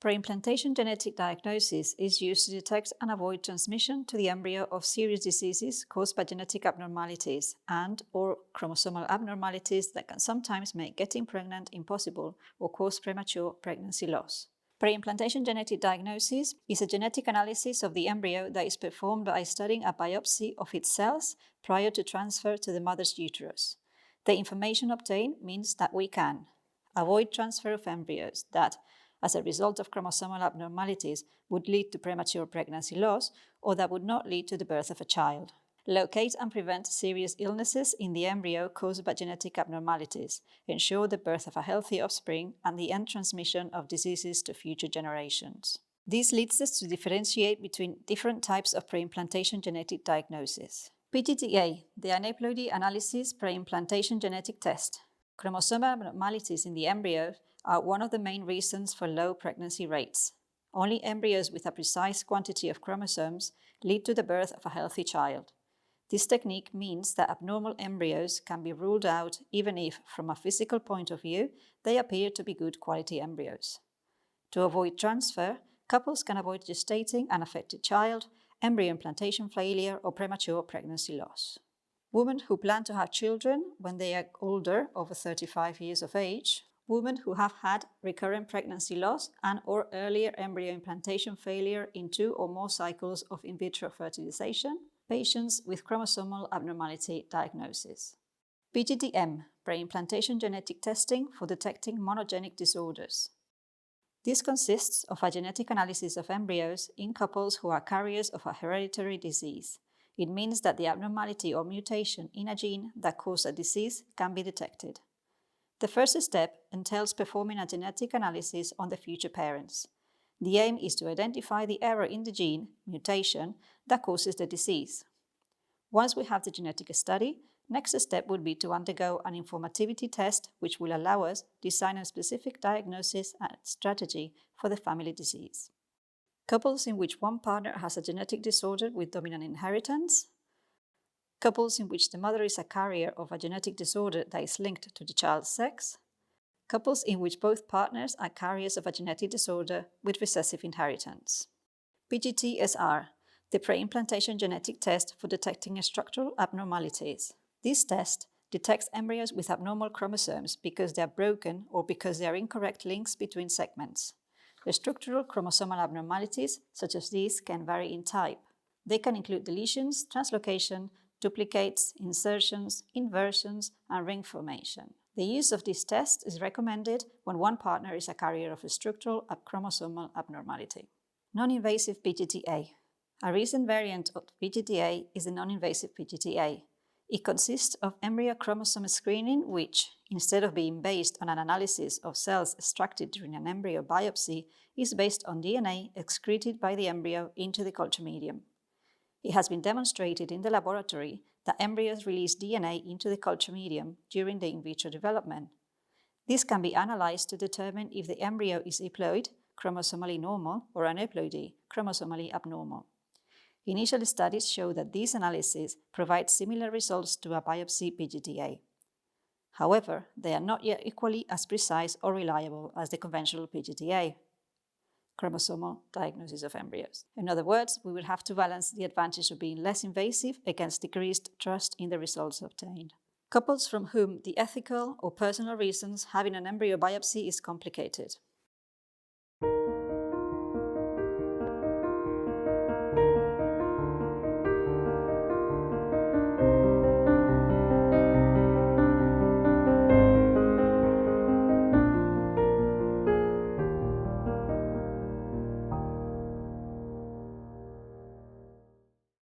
Pre-implantation genetic diagnosis is used to detect and avoid transmission to the embryo of serious diseases caused by genetic abnormalities and/or chromosomal abnormalities that can sometimes make getting pregnant impossible or cause premature pregnancy loss. Pre-implantation genetic diagnosis is a genetic analysis of the embryo that is performed by studying a biopsy of its cells prior to transfer to the mother's uterus. The information obtained means that we can avoid transfer of embryos that, as a result of chromosomal abnormalities, would lead to premature pregnancy loss or that would not lead to the birth of a child. Locate and prevent serious illnesses in the embryo caused by genetic abnormalities, ensure the birth of a healthy offspring, and the end transmission of diseases to future generations. This leads us to differentiate between different types of pre-implantation genetic diagnosis. pgda, the aneuploidy analysis pre-implantation genetic test. Chromosomal abnormalities in the embryo are one of the main reasons for low pregnancy rates. Only embryos with a precise quantity of chromosomes lead to the birth of a healthy child. This technique means that abnormal embryos can be ruled out even if, from a physical point of view, they appear to be good quality embryos. To avoid transfer, couples can avoid gestating an affected child, embryo implantation failure, or premature pregnancy loss. Women who plan to have children when they are older, over 35 years of age, women who have had recurrent pregnancy loss and/or earlier embryo implantation failure in 2 or more cycles of in vitro fertilization, patients with chromosomal abnormality diagnosis. PGDM, pre-implantation genetic testing for detecting monogenic disorders. This consists of a genetic analysis of embryos in couples who are carriers of a hereditary disease. It means that the abnormality or mutation in a gene that causes a disease can be detected. The first step entails performing a genetic analysis on the future parents. The aim is to identify the error in the gene, mutation, that causes the disease. Once we have the genetic study, next step would be to undergo an informativity test which will allow us to design a specific diagnosis and strategy for the family disease. Couples in which one partner has a genetic disorder with dominant inheritance, couples in which the mother is a carrier of a genetic disorder that is linked to the child's sex, couples in which both partners are carriers of a genetic disorder with recessive inheritance. pgtsr, the pre-implantation genetic test for detecting structural abnormalities. This test detects embryos with abnormal chromosomes because they are broken or because there are incorrect links between segments. The structural chromosomal abnormalities, such as these, can vary in type. They can include deletions, translocation, duplicates, insertions, inversions, and ring formation. The use of this test is recommended when one partner is a carrier of a structural chromosomal abnormality. Non-invasive pgda. A recent variant of pgda is the non-invasive pgda. It consists of embryo chromosome screening which, instead of being based on an analysis of cells extracted during an embryo biopsy, is based on DNA excreted by the embryo into the culture medium. It has been demonstrated in the laboratory that embryos release DNA into the culture medium during the in vitro development. This can be analyzed to determine if the embryo is euploid, chromosomally normal, or aneuploidy, chromosomally abnormal. Initial studies show that these analyses provide similar results to a biopsy pgda. However, they are not yet equally as precise or reliable as the conventional pgda, chromosomal diagnosis of embryos. In other words, we will have to balance the advantage of being less invasive against decreased trust in the results obtained. Couples from whom the ethical or personal reasons having an embryo biopsy is complicated.